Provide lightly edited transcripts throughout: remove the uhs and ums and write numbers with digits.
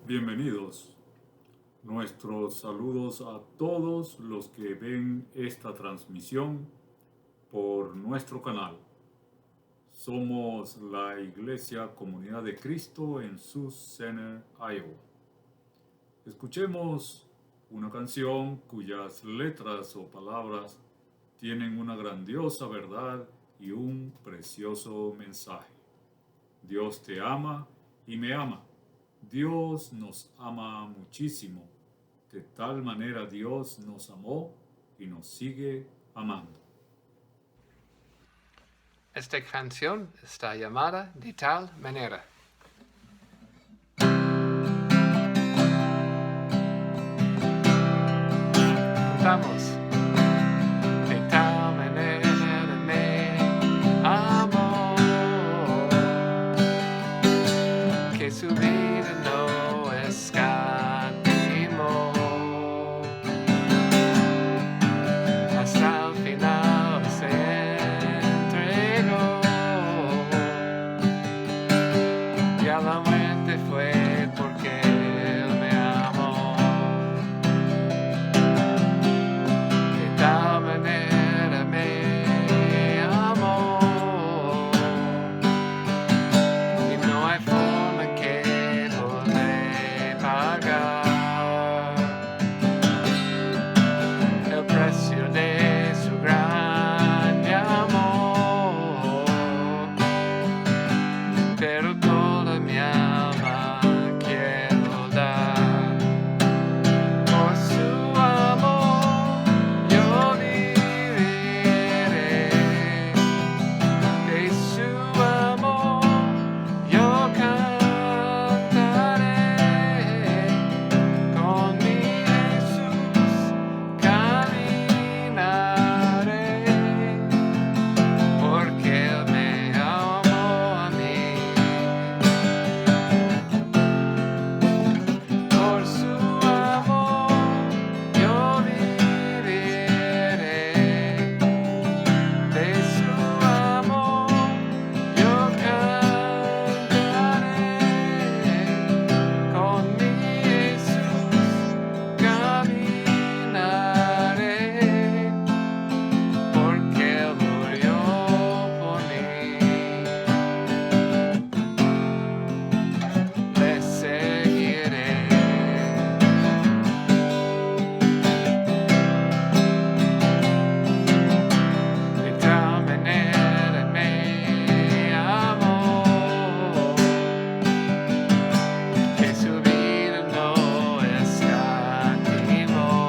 Bienvenidos. Nuestros saludos a todos los que ven esta transmisión por nuestro canal. Somos la Iglesia Comunidad de Cristo en Sioux Center, Iowa. Escuchemos una canción cuyas letras o palabras tienen una grandiosa verdad y un precioso mensaje. Dios te ama y me ama. Dios nos ama muchísimo. De tal manera Dios nos amó y nos sigue amando. Esta canción está llamada De tal manera. Cantamos. De tal manera me amó que su vida no escatimó. Hasta el final se entregó y a la muerte fue porque Él me amó. De tal manera me amó y no hay forma que podré pagar el precio de su grande amor, pero toda mi alma quiero dar. Por su amor yo viviré, de su amor yo cantaré, con mi Jesús caminaré, porque Él me amó a mí. Por su amor yo viviré, de su amor yo cantaré, con mi Jesús caminaré, porque Él murió por mí. Le seguiré. De tal manera me amó que su vida no escatimó.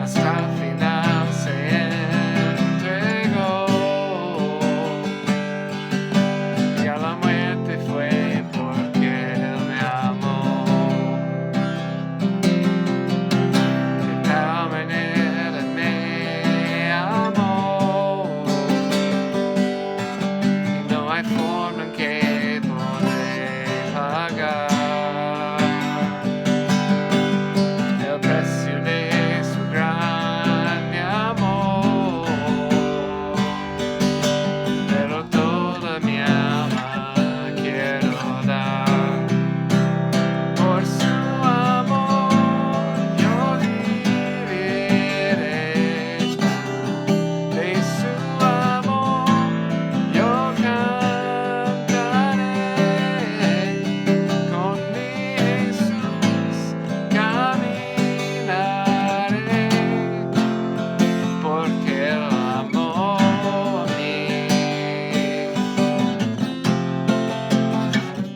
Hasta el final se entregó y a la muerte fue porque Él me amó. De tal manera me amó y no hay forma en que podré pagar el precio de su grande amor, pero toda mi alma quiero dar. Por su amor yo viviré, de su amor yo cantaré, con mi Jesús caminaré, porque Él amó a mí.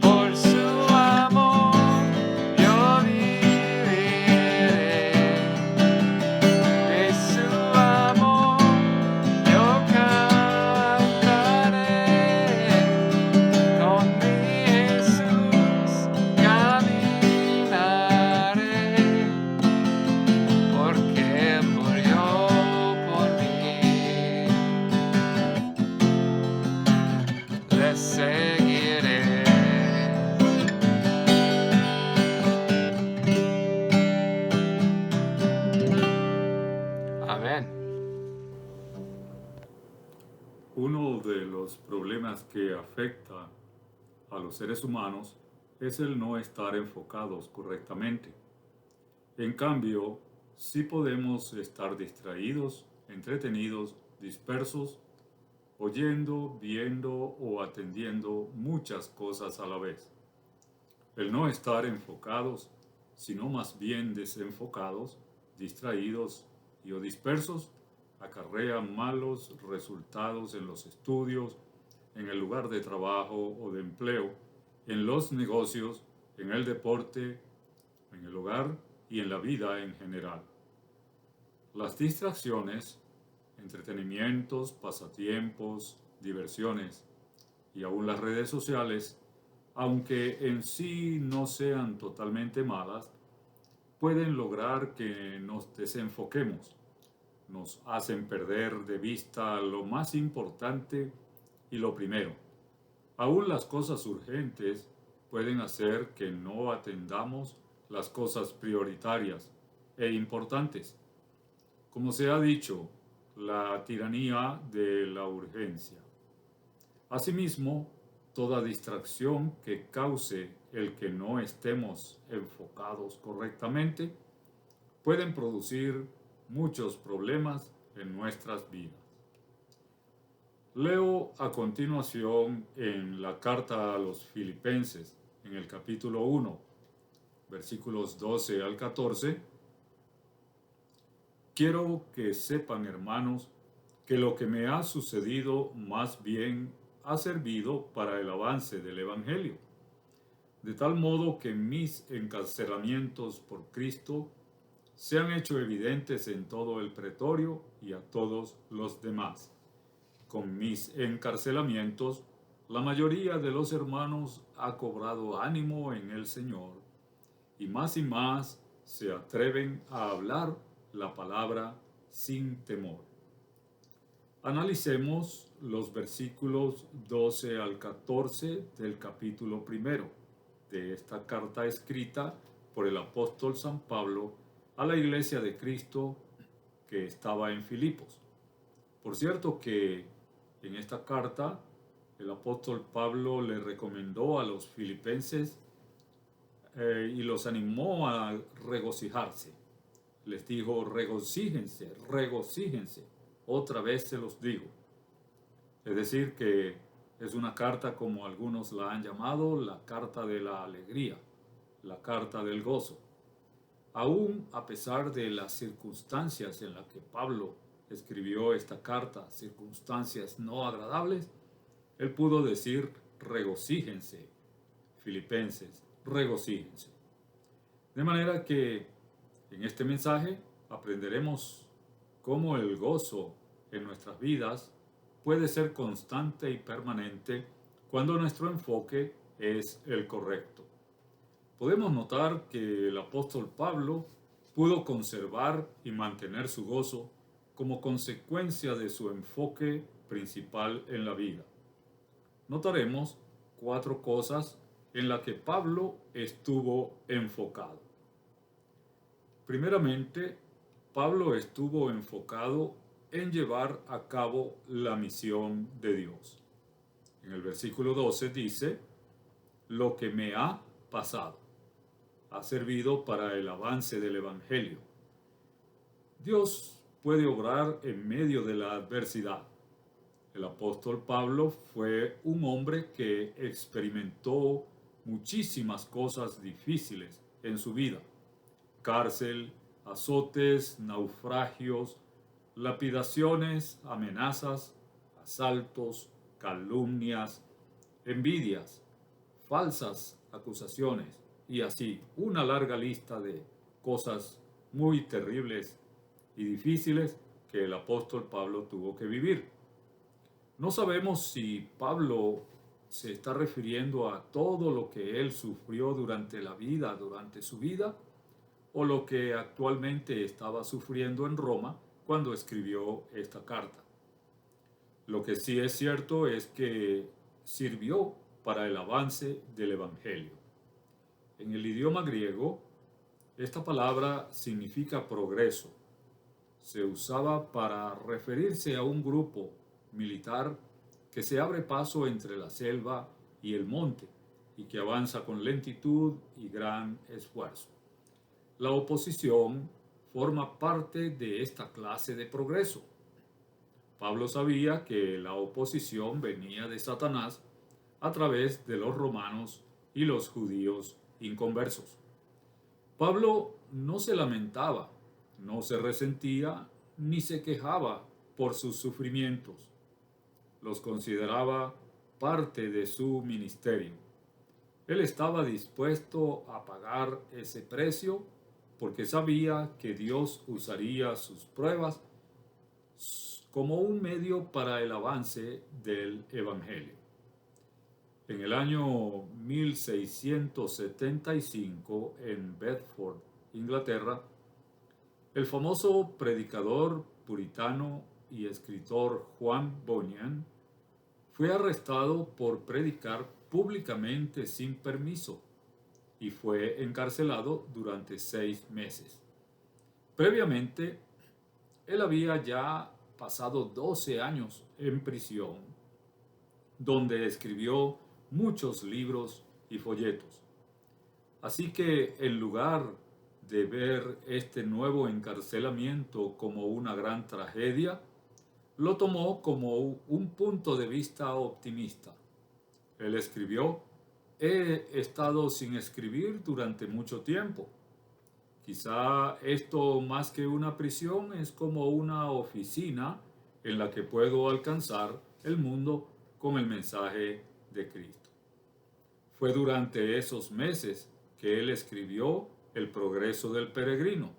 Por su amor yo viviré, de su amor yo cantaré, con mi Jesús caminaré, porque Él murió por mí. Le seguiré. Amén. Uno de los problemas que afecta a los seres humanos es el no estar enfocados correctamente. En cambio, sí podemos estar distraídos, entretenidos, dispersos, oyendo, viendo o atendiendo muchas cosas a la vez. El no estar enfocados, sino más bien desenfocados, distraídos o dispersos, acarrea malos resultados en los estudios, en el lugar de trabajo o de empleo, en los negocios, en el deporte, en el hogar y en la vida en general. Las distracciones, entretenimientos, pasatiempos, diversiones y aún las redes sociales, aunque en sí no sean totalmente malas, pueden lograr que nos desenfoquemos, nos hacen perder de vista lo más importante y lo primero. Aún las cosas urgentes pueden hacer que no atendamos las cosas prioritarias e importantes. Como se ha dicho, la tiranía de la urgencia. Asimismo, toda distracción que cause el que no estemos enfocados correctamente pueden producir muchos problemas en nuestras vidas. Leo a continuación en la carta a los Filipenses, en el capítulo 1, versículos 12 al 14. Quiero que sepan, hermanos, que lo que me ha sucedido más bien ha servido para el avance del Evangelio, de tal modo que mis encarcelamientos por Cristo se han hecho evidentes en todo el pretorio y a todos los demás. Con mis encarcelamientos, la mayoría de los hermanos ha cobrado ánimo en el Señor y más se atreven a hablar la palabra sin temor. Analicemos los versículos 12 al 14 del capítulo 1 de esta carta escrita por el apóstol San Pablo a la iglesia de Cristo que estaba en Filipos. Por cierto que en esta carta el apóstol Pablo le recomendó a los filipenses y los animó a regocijarse. Les dijo, regocíjense, regocíjense. Otra vez se los digo. Es decir, que es una carta como algunos la han llamado, la carta de la alegría, la carta del gozo. Aún a pesar de las circunstancias en las que Pablo escribió esta carta, circunstancias no agradables, él pudo decir, regocíjense, filipenses, regocíjense. De manera que en este mensaje aprenderemos cómo el gozo en nuestras vidas puede ser constante y permanente cuando nuestro enfoque es el correcto. Podemos notar que el apóstol Pablo pudo conservar y mantener su gozo como consecuencia de su enfoque principal en la vida. Notaremos 4 cosas en las que Pablo estuvo enfocado. Primeramente, Pablo estuvo enfocado en llevar a cabo la misión de Dios. En el versículo 12 dice, lo que me ha pasado ha servido para el avance del Evangelio. Dios puede obrar en medio de la adversidad. El apóstol Pablo fue un hombre que experimentó muchísimas cosas difíciles en su vida. Cárcel, azotes, naufragios, lapidaciones, amenazas, asaltos, calumnias, envidias, falsas acusaciones y así una larga lista de cosas muy terribles y difíciles que el apóstol Pablo tuvo que vivir. No sabemos si Pablo se está refiriendo a todo lo que él sufrió durante su vida, o lo que actualmente estaba sufriendo en Roma cuando escribió esta carta. Lo que sí es cierto es que sirvió para el avance del Evangelio. En el idioma griego, esta palabra significa progreso. Se usaba para referirse a un grupo militar que se abre paso entre la selva y el monte y que avanza con lentitud y gran esfuerzo. La oposición forma parte de esta clase de progreso. Pablo sabía que la oposición venía de Satanás a través de los romanos y los judíos inconversos. Pablo no se lamentaba, no se resentía ni se quejaba por sus sufrimientos. Los consideraba parte de su ministerio. Él estaba dispuesto a pagar ese precio porque sabía que Dios usaría sus pruebas como un medio para el avance del Evangelio. En el año 1675, en Bedford, Inglaterra, el famoso predicador puritano y escritor Juan Bunyan fue arrestado por predicar públicamente sin permiso y fue encarcelado durante 6 meses. Previamente, él había ya pasado 12 años en prisión, donde escribió muchos libros y folletos. Así que en lugar de ver este nuevo encarcelamiento como una gran tragedia, lo tomó como un punto de vista optimista. Él escribió: he estado sin escribir durante mucho tiempo. Quizá esto, más que una prisión, es como una oficina en la que puedo alcanzar el mundo con el mensaje de Cristo. Fue durante esos meses que él escribió El progreso del peregrino,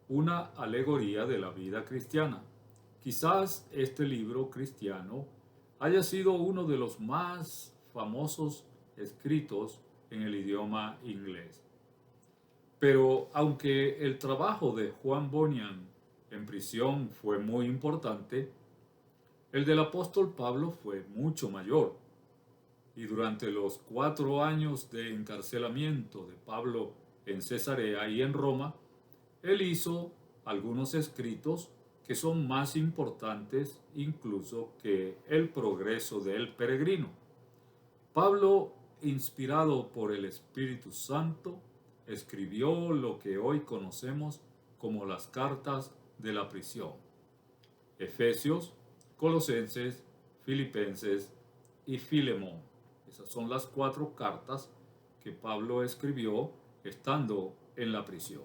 una alegoría de la vida cristiana. Quizás este libro cristiano haya sido uno de los más famosos escritos en el idioma inglés. Pero aunque el trabajo de Juan Bunyan en prisión fue muy importante, el del apóstol Pablo fue mucho mayor. Y durante los 4 años de encarcelamiento de Pablo en Cesarea y en Roma, él hizo algunos escritos que son más importantes incluso que el progreso del peregrino. Pablo, inspirado por el Espíritu Santo, escribió lo que hoy conocemos como las cartas de la prisión: Efesios, Colosenses, Filipenses y Filemón. Esas son las 4 cartas que Pablo escribió estando en la prisión.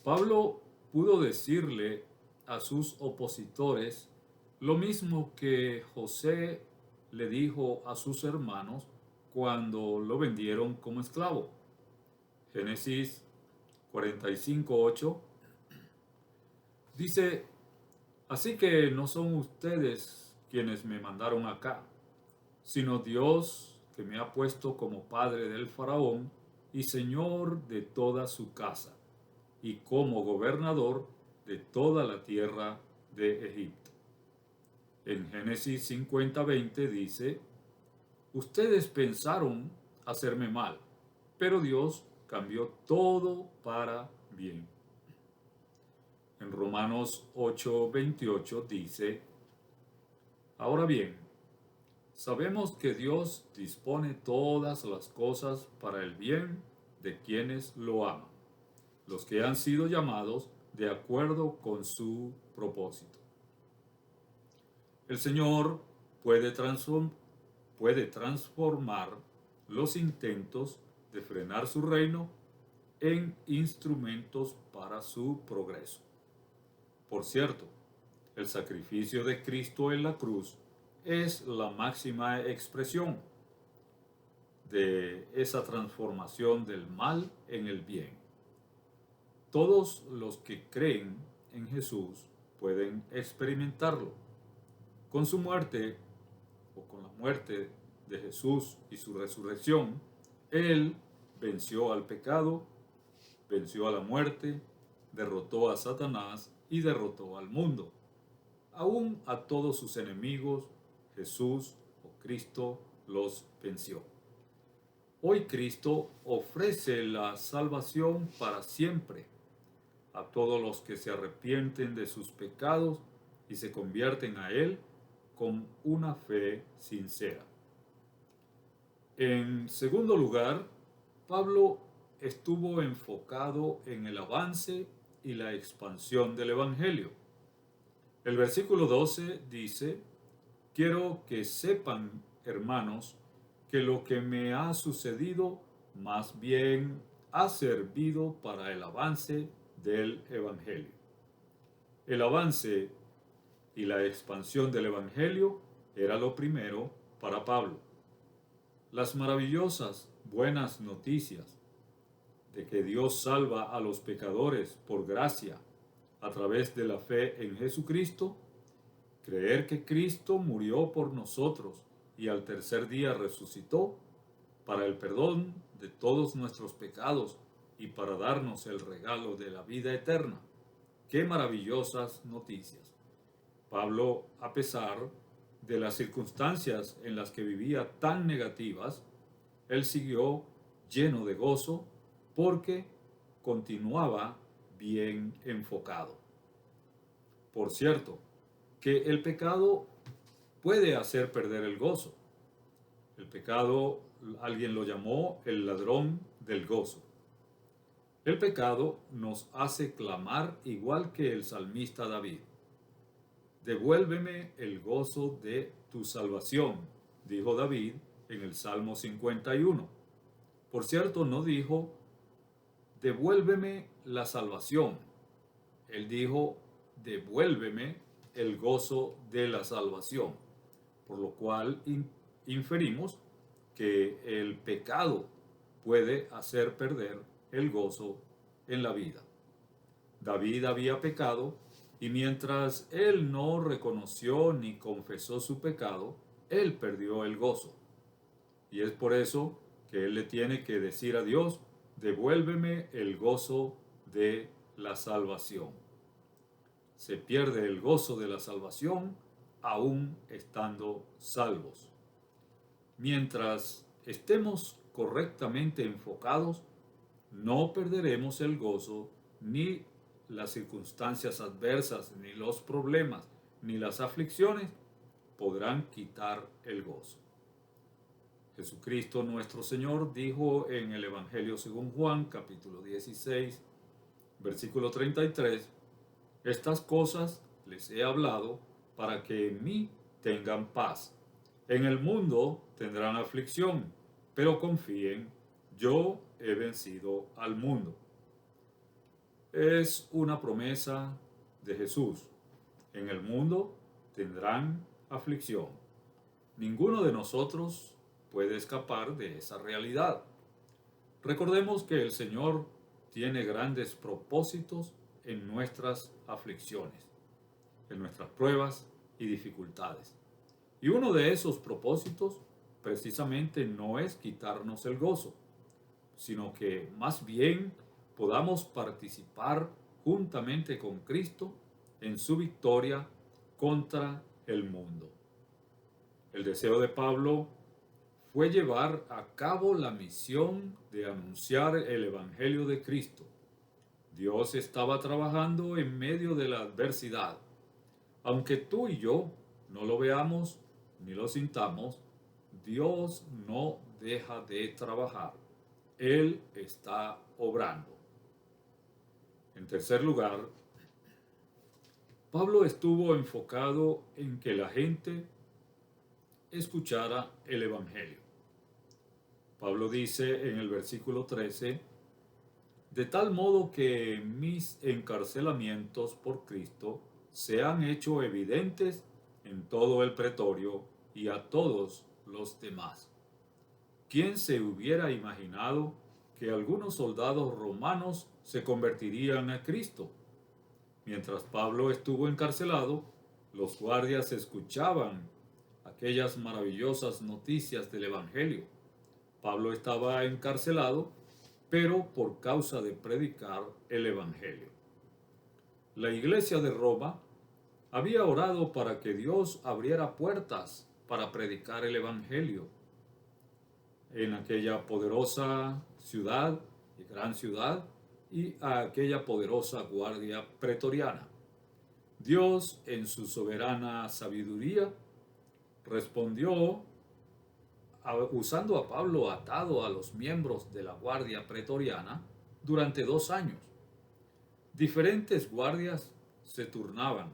Pablo pudo decirle a sus opositores lo mismo que José le dijo a sus hermanos cuando lo vendieron como esclavo. Génesis 45:8 dice: así que no son ustedes quienes me mandaron acá, sino Dios, que me ha puesto como padre del faraón y señor de toda su casa, y como gobernador de toda la tierra de Egipto. En Génesis 50:20 dice: ustedes pensaron hacerme mal, pero Dios cambió todo para bien. En Romanos 8:28 dice: ahora bien, sabemos que Dios dispone todas las cosas para el bien de quienes lo aman, los que han sido llamados de acuerdo con su propósito. El Señor puede transformar los intentos de frenar su reino en instrumentos para su progreso. Por cierto, el sacrificio de Cristo en la cruz es la máxima expresión de esa transformación del mal en el bien. Todos los que creen en Jesús pueden experimentarlo. Con su muerte, o con la muerte de Jesús y su resurrección, Él venció al pecado, venció a la muerte, derrotó a Satanás y derrotó al mundo. Aún a todos sus enemigos, Jesús o Cristo los venció. Hoy Cristo ofrece la salvación para siempre a todos los que se arrepienten de sus pecados y se convierten a Él con una fe sincera. En segundo lugar, Pablo estuvo enfocado en el avance y la expansión del Evangelio. El versículo 12 dice: quiero que sepan, hermanos, que lo que me ha sucedido más bien ha servido para el avance del Evangelio. El avance y la expansión del Evangelio era lo primero para Pablo. Las maravillosas buenas noticias de que Dios salva a los pecadores por gracia a través de la fe en Jesucristo, creer que Cristo murió por nosotros y al tercer día resucitó para el perdón de todos nuestros pecados y para darnos el regalo de la vida eterna. ¡Qué maravillosas noticias! Pablo, a pesar de las circunstancias en las que vivía tan negativas, él siguió lleno de gozo porque continuaba bien enfocado. Por cierto, que el pecado puede hacer perder el gozo. El pecado, alguien lo llamó el ladrón del gozo. El pecado nos hace clamar igual que el salmista David. Devuélveme el gozo de tu salvación, dijo David en el Salmo 51. Por cierto, no dijo, devuélveme la salvación. Él dijo, devuélveme el gozo de la salvación. Por lo cual inferimos que el pecado puede hacer perder el gozo en la vida. David había pecado y mientras él no reconoció ni confesó su pecado, él perdió el gozo. Y es por eso que él le tiene que decir a Dios, devuélveme el gozo de la salvación. Se pierde el gozo de la salvación aún estando salvos. Mientras estemos correctamente enfocados, no perderemos el gozo, ni las circunstancias adversas, ni los problemas, ni las aflicciones podrán quitar el gozo. Jesucristo nuestro Señor dijo en el Evangelio según Juan, capítulo 16, versículo 33, estas cosas les he hablado para que en mí tengan paz. En el mundo tendrán aflicción, pero confíen, yo he vencido al mundo. Es una promesa de Jesús. En el mundo tendrán aflicción. Ninguno de nosotros puede escapar de esa realidad. Recordemos que el Señor tiene grandes propósitos en nuestras aflicciones, en nuestras pruebas y dificultades. Y uno de esos propósitos precisamente no es quitarnos el gozo, sino que más bien podamos participar juntamente con Cristo en su victoria contra el mundo. El deseo de Pablo fue llevar a cabo la misión de anunciar el Evangelio de Cristo. Dios estaba trabajando en medio de la adversidad. Aunque tú y yo no lo veamos ni lo sintamos, Dios no deja de trabajar. Él está obrando. En tercer lugar, Pablo estuvo enfocado en que la gente escuchara el Evangelio. Pablo dice en el versículo 13, de tal modo que mis encarcelamientos por Cristo se han hecho evidentes en todo el pretorio y a todos los demás. ¿Quién se hubiera imaginado que algunos soldados romanos se convertirían a Cristo? Mientras Pablo estuvo encarcelado, los guardias escuchaban aquellas maravillosas noticias del Evangelio. Pablo estaba encarcelado, pero por causa de predicar el Evangelio. La iglesia de Roma había orado para que Dios abriera puertas para predicar el Evangelio en aquella poderosa ciudad y gran ciudad y a aquella poderosa guardia pretoriana. Dios, en su soberana sabiduría, respondió usando a Pablo atado a los miembros de la guardia pretoriana durante 2 años. Diferentes guardias se turnaban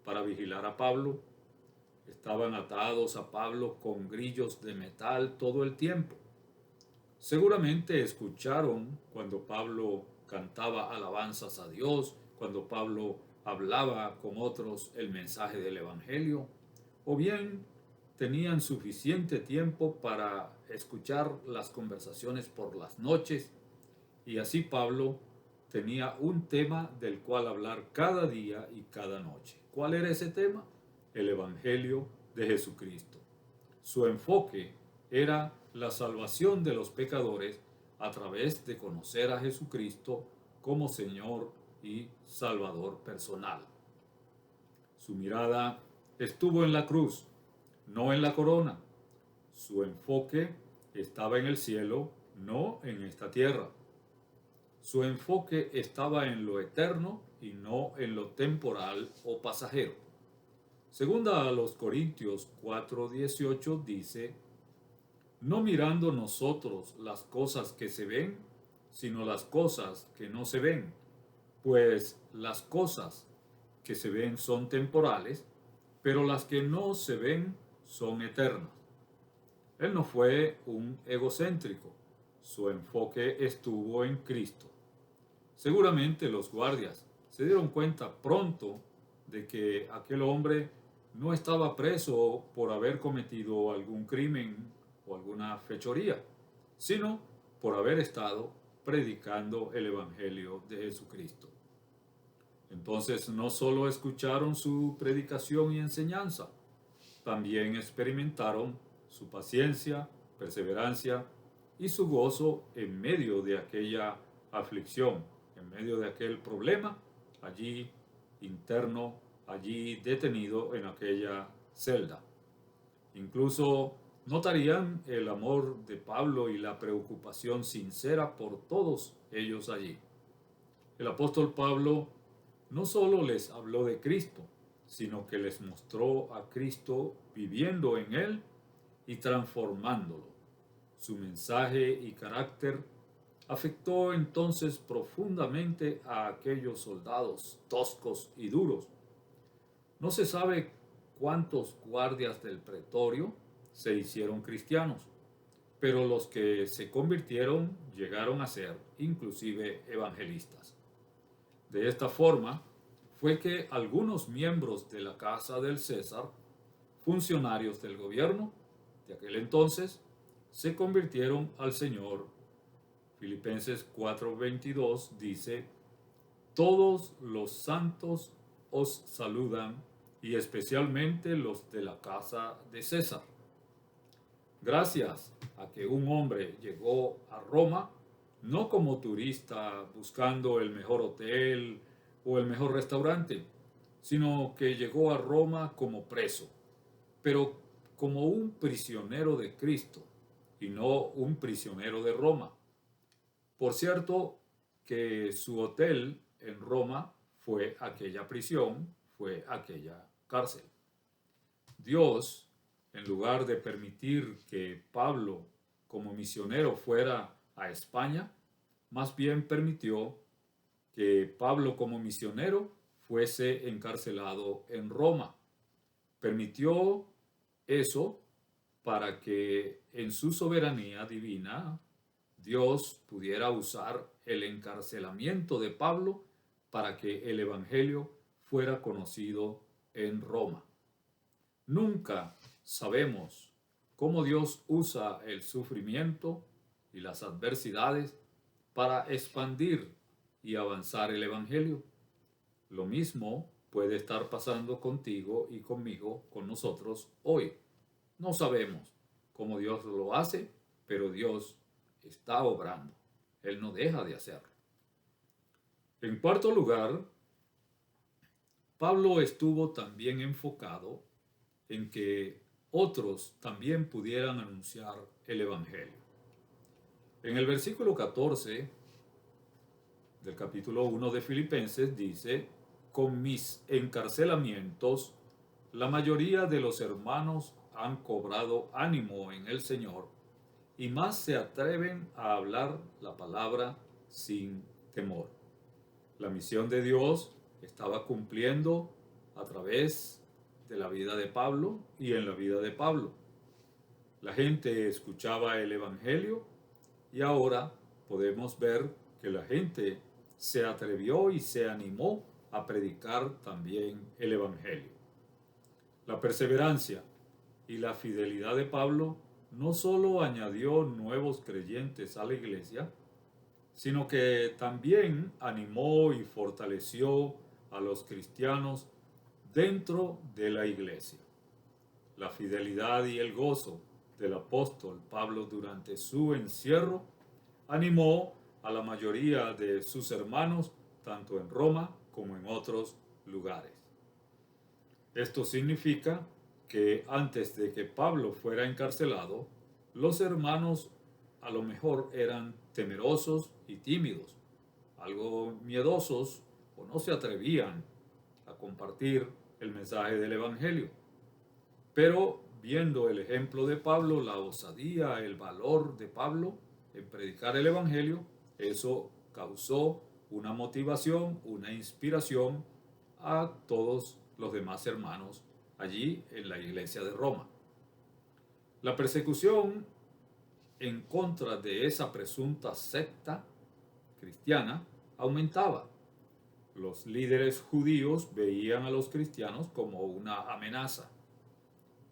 para vigilar a Pablo. Estaban atados a Pablo con grillos de metal todo el tiempo. Seguramente escucharon cuando Pablo cantaba alabanzas a Dios, cuando Pablo hablaba con otros el mensaje del Evangelio, o bien tenían suficiente tiempo para escuchar las conversaciones por las noches, y así Pablo tenía un tema del cual hablar cada día y cada noche. ¿Cuál era ese tema? El Evangelio de Jesucristo. Su enfoque era la salvación de los pecadores a través de conocer a Jesucristo como Señor y Salvador personal. Su mirada estuvo en la cruz, no en la corona. Su enfoque estaba en el cielo, no en esta tierra. Su enfoque estaba en lo eterno y no en lo temporal o pasajero. Segunda a los Corintios 4:18 dice: no mirando nosotros las cosas que se ven, sino las cosas que no se ven, pues las cosas que se ven son temporales, pero las que no se ven son eternas. Él no fue un egocéntrico, su enfoque estuvo en Cristo. Seguramente los guardias se dieron cuenta pronto de que aquel hombre no estaba preso por haber cometido algún crimen o alguna fechoría, sino por haber estado predicando el Evangelio de Jesucristo. Entonces no solo escucharon su predicación y enseñanza, también experimentaron su paciencia, perseverancia y su gozo en medio de aquella aflicción, en medio de aquel problema, allí interno, allí detenido en aquella celda. Incluso notarían el amor de Pablo y la preocupación sincera por todos ellos allí. El apóstol Pablo no solo les habló de Cristo, sino que les mostró a Cristo viviendo en él y transformándolo. Su mensaje y carácter afectó entonces profundamente a aquellos soldados toscos y duros. No se sabe cuántos guardias del pretorio se hicieron cristianos, pero los que se convirtieron llegaron a ser inclusive evangelistas. De esta forma fue que algunos miembros de la casa del César, funcionarios del gobierno de aquel entonces, se convirtieron al Señor. Filipenses 4:22 dice: todos los santos os saludan, y especialmente los de la casa de César. Gracias a que un hombre llegó a Roma, no como turista buscando el mejor hotel o el mejor restaurante, sino que llegó a Roma como preso, pero como un prisionero de Cristo y no un prisionero de Roma. Por cierto, que su hotel en Roma fue aquella prisión, fue aquella cárcel. Dios, en lugar de permitir que Pablo como misionero fuera a España, más bien permitió que Pablo como misionero fuese encarcelado en Roma. Permitió eso para que en su soberanía divina Dios pudiera usar el encarcelamiento de Pablo para que el Evangelio fuera conocido en Roma. Nunca sabemos cómo Dios usa el sufrimiento y las adversidades para expandir y avanzar el Evangelio. Lo mismo puede estar pasando contigo y conmigo, con nosotros hoy. No sabemos cómo Dios lo hace, pero Dios está obrando. Él no deja de hacerlo. En cuarto lugar, Pablo estuvo también enfocado en que otros también pudieran anunciar el Evangelio. En el versículo 14 del capítulo 1 de Filipenses dice: con mis encarcelamientos, la mayoría de los hermanos han cobrado ánimo en el Señor y más se atreven a hablar la palabra sin temor. La misión de Dios estaba cumpliendo a través de la vida de Pablo y en la vida de Pablo. La gente escuchaba el Evangelio y ahora podemos ver que la gente se atrevió y se animó a predicar también el Evangelio. La perseverancia y la fidelidad de Pablo no solo añadió nuevos creyentes a la iglesia, sino que también animó y fortaleció a los cristianos dentro de la iglesia. La fidelidad y el gozo del apóstol Pablo durante su encierro animó a la mayoría de sus hermanos tanto en Roma como en otros lugares. Esto significa que antes de que Pablo fuera encarcelado, los hermanos a lo mejor eran temerosos y tímidos, algo miedosos o no se atrevían a compartir el mensaje del Evangelio. Pero viendo el ejemplo de Pablo, la osadía, el valor de Pablo en predicar el Evangelio, eso causó una motivación, una inspiración a todos los demás hermanos allí en la iglesia de Roma. La persecución en contra de esa presunta secta cristiana aumentaba. Los líderes judíos veían a los cristianos como una amenaza.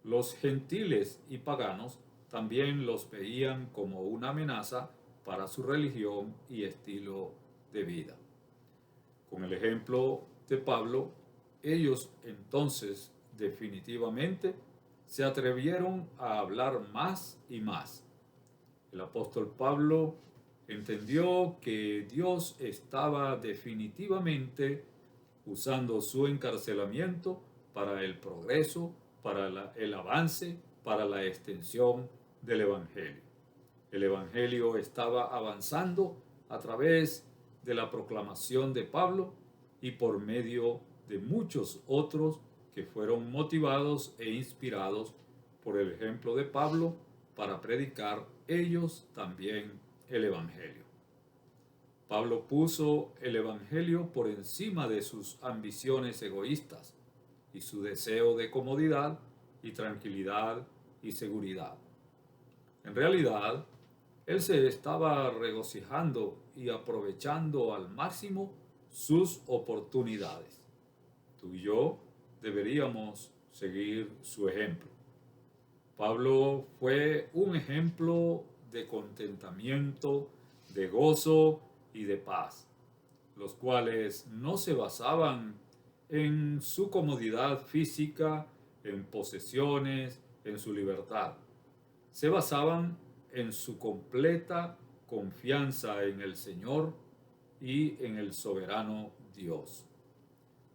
Los gentiles y paganos también los veían como una amenaza para su religión y estilo de vida. Con el ejemplo de Pablo, ellos entonces definitivamente se atrevieron a hablar más y más. El apóstol Pablo entendió que Dios estaba definitivamente usando su encarcelamiento para el progreso, para el avance, para la extensión del Evangelio. El Evangelio estaba avanzando a través de la proclamación de Pablo y por medio de muchos otros que fueron motivados e inspirados por el ejemplo de Pablo para predicar ellos también el Evangelio. Pablo puso el Evangelio por encima de sus ambiciones egoístas y su deseo de comodidad y tranquilidad y seguridad. En realidad, él se estaba regocijando y aprovechando al máximo sus oportunidades. Tú y yo deberíamos seguir su ejemplo. Pablo fue un ejemplo de contentamiento, de gozo y de paz, los cuales no se basaban en su comodidad física, en posesiones, en su libertad. Se basaban en su completa confianza en el Señor y en el soberano Dios.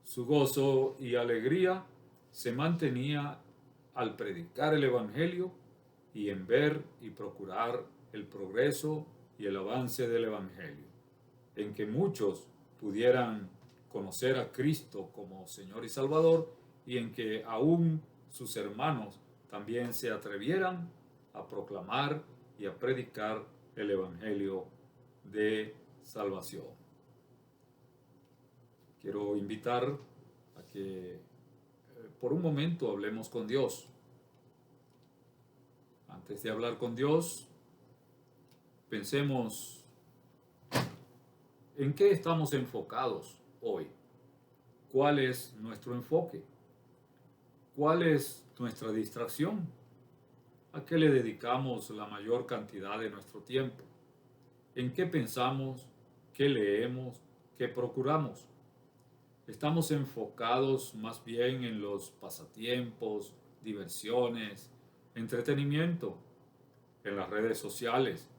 Su gozo y alegría se mantenía al predicar el Evangelio y en ver y procurar el progreso y el avance del Evangelio, en que muchos pudieran conocer a Cristo como Señor y Salvador y en que aún sus hermanos también se atrevieran a proclamar y a predicar el Evangelio de salvación. Quiero invitar a que por un momento hablemos con Dios. Antes de hablar con Dios, pensemos en qué estamos enfocados hoy. ¿Cuál es nuestro enfoque? ¿Cuál es nuestra distracción? ¿A qué le dedicamos la mayor cantidad de nuestro tiempo? ¿En qué pensamos? ¿Qué leemos? ¿Qué procuramos? Estamos enfocados más bien en los pasatiempos, diversiones, entretenimiento, en las redes sociales,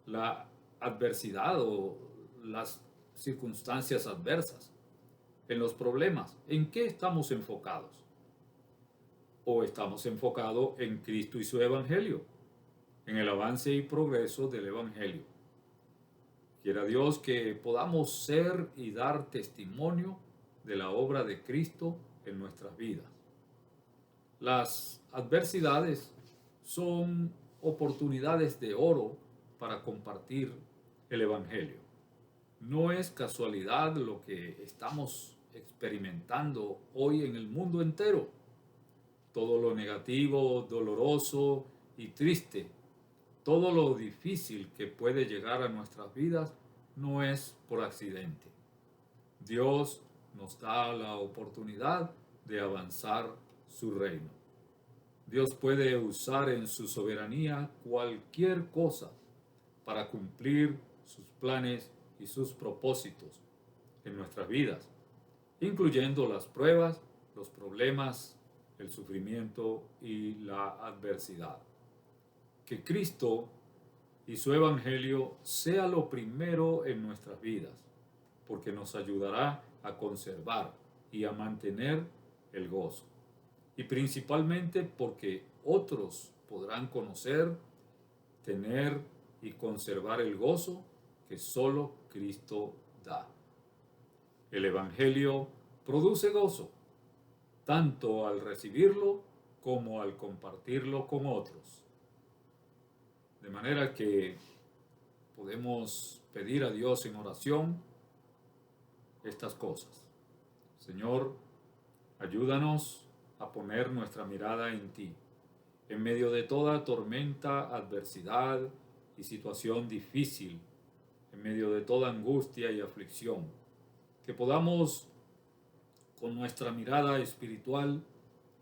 la adversidad o las circunstancias adversas, en los problemas. ¿En qué estamos enfocados? ¿O estamos enfocados en Cristo y su Evangelio, en el avance y progreso del Evangelio? Quiera Dios que podamos ser y dar testimonio de la obra de Cristo en nuestras vidas. Las adversidades son oportunidades de oro para compartir el Evangelio. No es casualidad lo que estamos experimentando hoy en el mundo entero. Todo lo negativo, doloroso y triste, todo lo difícil que puede llegar a nuestras vidas no es por accidente. Dios nos da la oportunidad de avanzar su reino. Dios puede usar en su soberanía cualquier cosa para cumplir sus planes y sus propósitos en nuestras vidas, incluyendo las pruebas, los problemas, el sufrimiento y la adversidad. Que Cristo y su Evangelio sea lo primero en nuestras vidas, porque nos ayudará a conservar y a mantener el gozo. Y principalmente porque otros podrán conocer, tener y conservar el gozo que solo Cristo da. El Evangelio produce gozo, tanto al recibirlo como al compartirlo con otros. De manera que podemos pedir a Dios en oración estas cosas. Señor, ayúdanos a poner nuestra mirada en ti, en medio de toda tormenta, adversidad y situación difícil, en medio de toda angustia y aflicción, que podamos con nuestra mirada espiritual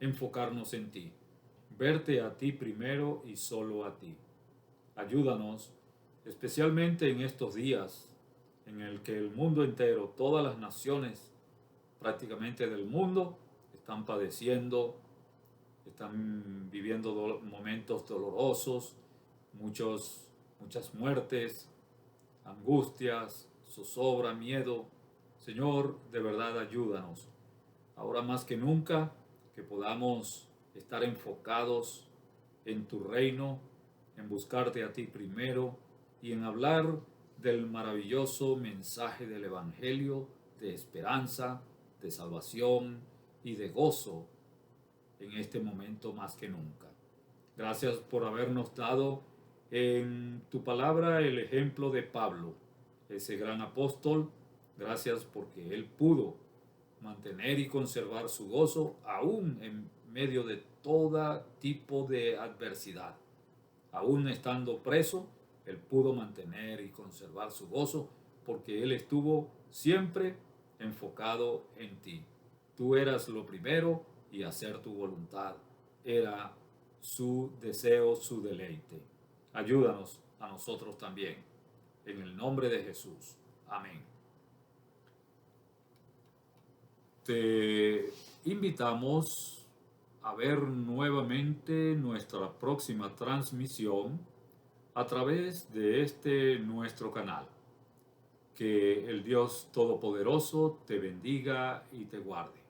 enfocarnos en ti, verte a ti primero y solo a ti. Ayúdanos, especialmente en estos días en el que el mundo entero, todas las naciones prácticamente del mundo, están padeciendo, están viviendo momentos dolorosos, muchas muertes, angustias, zozobra, miedo. Señor, de verdad ayúdanos. Ahora más que nunca, que podamos estar enfocados en tu reino, en buscarte a ti primero y en hablar del maravilloso mensaje del Evangelio de esperanza, de salvación y de gozo en este momento más que nunca. Gracias por habernos dado en tu palabra el ejemplo de Pablo, ese gran apóstol. Gracias porque él pudo mantener y conservar su gozo aún en medio de todo tipo de adversidad. Aún estando preso, él pudo mantener y conservar su gozo porque él estuvo siempre enfocado en ti. Tú eras lo primero y hacer tu voluntad era su deseo, su deleite. Ayúdanos a nosotros también. En el nombre de Jesús. Amén. Te invitamos a ver nuevamente nuestra próxima transmisión a través de nuestro canal. Que el Dios Todopoderoso te bendiga y te guarde.